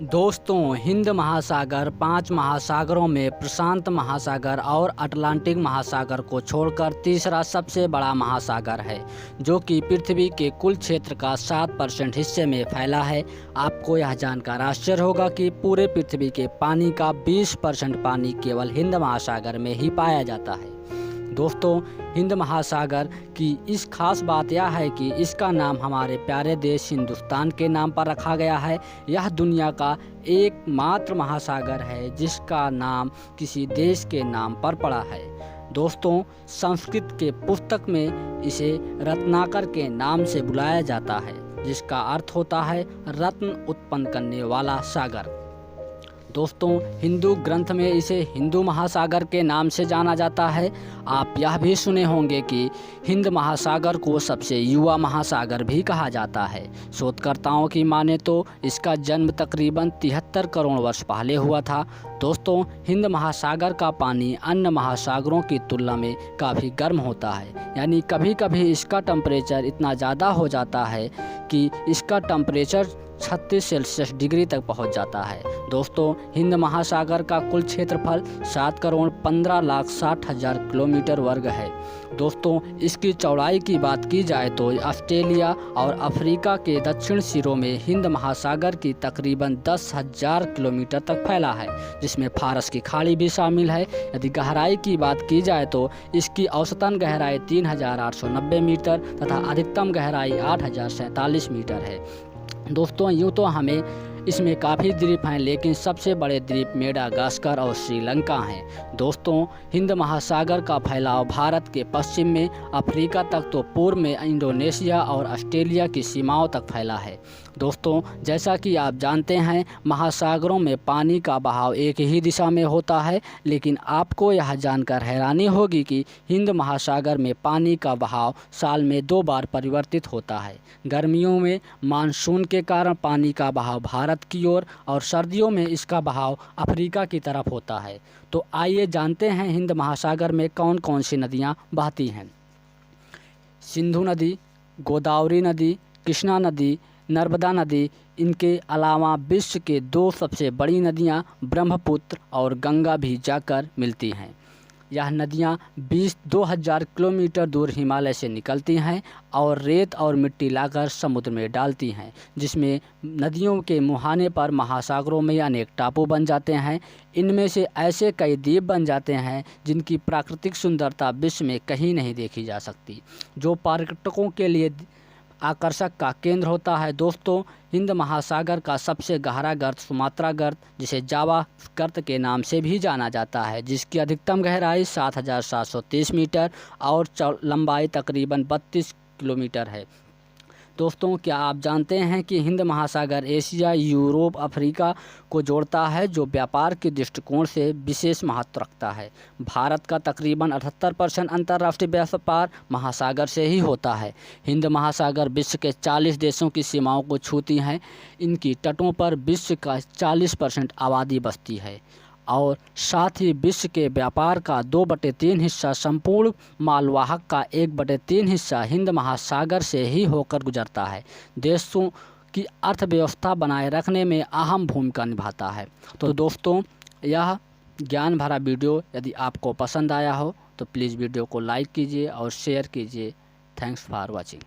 दोस्तों, हिंद महासागर 5 महासागरों में प्रशांत महासागर और अटलांटिक महासागर को छोड़कर तीसरा सबसे बड़ा महासागर है, जो कि पृथ्वी के कुल क्षेत्र का 7% हिस्से में फैला है। आपको यह जानकर आश्चर्य होगा कि पूरे पृथ्वी के पानी का 20% पानी केवल हिंद महासागर में ही पाया जाता है। दोस्तों, हिंद महासागर की इस खास बात यह है कि इसका नाम हमारे प्यारे देश हिंदुस्तान के नाम पर रखा गया है। यह दुनिया का एकमात्र महासागर है जिसका नाम किसी देश के नाम पर पड़ा है। दोस्तों, संस्कृत के पुस्तक में इसे रत्नाकर के नाम से बुलाया जाता है, जिसका अर्थ होता है रत्न उत्पन्न करने वाला सागर। दोस्तों, हिंदू ग्रंथ में इसे हिंदू महासागर के नाम से जाना जाता है। आप यह भी सुने होंगे कि हिंद महासागर को सबसे युवा महासागर भी कहा जाता है। शोधकर्ताओं की माने तो इसका जन्म तकरीबन 73 करोड़ वर्ष पहले हुआ था। दोस्तों, हिंद महासागर का पानी अन्य महासागरों की तुलना में काफ़ी गर्म होता है, यानी कभी कभी इसका टेम्परेचर इतना ज़्यादा हो जाता है कि इसका टेम्परेचर 36 सेल्सियस डिग्री तक पहुंच जाता है। दोस्तों, हिंद महासागर का कुल क्षेत्रफल 7,15,60,000 किलोमीटर वर्ग है। दोस्तों, इसकी चौड़ाई की बात की जाए तो ऑस्ट्रेलिया और अफ्रीका के दक्षिण सिरों में हिंद महासागर की तकरीबन 10,000 किलोमीटर तक फैला है, जिसमें फारस की खाड़ी भी शामिल है। यदि गहराई की बात की जाए तो इसकी औसतन गहराई 3,890 मीटर तथा अधिकतम गहराई 8,047 मीटर है। दोस्तों, यूँ तो हमें इसमें काफ़ी द्वीप हैं, लेकिन सबसे बड़े द्वीप मेडागास्कर और श्रीलंका हैं। दोस्तों, हिंद महासागर का फैलाव भारत के पश्चिम में अफ्रीका तक तो पूर्व में इंडोनेशिया और ऑस्ट्रेलिया की सीमाओं तक फैला है। दोस्तों, जैसा कि आप जानते हैं, महासागरों में पानी का बहाव एक ही दिशा में होता है, लेकिन आपको यह जानकर हैरानी होगी कि हिंद महासागर में पानी का बहाव साल में 2 बार परिवर्तित होता है। गर्मियों में मानसून के कारण पानी का बहाव भारत की ओर और सर्दियों में इसका बहाव अफ्रीका की तरफ होता है। तो आइए जानते हैं हिंद महासागर में कौन कौन सी नदियाँ बहती हैं। सिंधु नदी, गोदावरी नदी, कृष्णा नदी, नर्मदा नदी। इनके अलावा विश्व के 2 सबसे बड़ी नदियाँ ब्रह्मपुत्र और गंगा भी जाकर मिलती हैं। यह नदियाँ 2000 किलोमीटर दूर हिमालय से निकलती हैं और रेत और मिट्टी लाकर समुद्र में डालती हैं, जिसमें नदियों के मुहाने पर महासागरों में अनेक टापू बन जाते हैं। इनमें से ऐसे कई द्वीप बन जाते हैं जिनकी प्राकृतिक सुंदरता विश्व में कहीं नहीं देखी जा सकती, जो पर्यटकों के लिए आकर्षक का केंद्र होता है। दोस्तों, हिंद महासागर का सबसे गहरा गर्त सुमात्रा गर्त, जिसे जावा गर्त के नाम से भी जाना जाता है, जिसकी अधिकतम गहराई 7,730 मीटर और लंबाई तकरीबन 32 किलोमीटर है। दोस्तों, क्या आप जानते हैं कि हिंद महासागर एशिया, यूरोप, अफ्रीका को जोड़ता है, जो व्यापार के दृष्टिकोण से विशेष महत्व रखता है। भारत का तकरीबन 78% अंतर्राष्ट्रीय व्यापार महासागर से ही होता है। हिंद महासागर विश्व के 40 देशों की सीमाओं को छूती हैं। इनकी तटों पर विश्व का 40% आबादी बसती है और साथ ही विश्व के व्यापार का 2/3 हिस्सा, संपूर्ण मालवाहक का 1/3 हिस्सा हिंद महासागर से ही होकर गुजरता है। देशों की अर्थव्यवस्था बनाए रखने में अहम भूमिका निभाता है। तो दोस्तों, यह ज्ञान भरा वीडियो यदि आपको पसंद आया हो तो प्लीज़ वीडियो को लाइक कीजिए और शेयर कीजिए। Thanks for watching.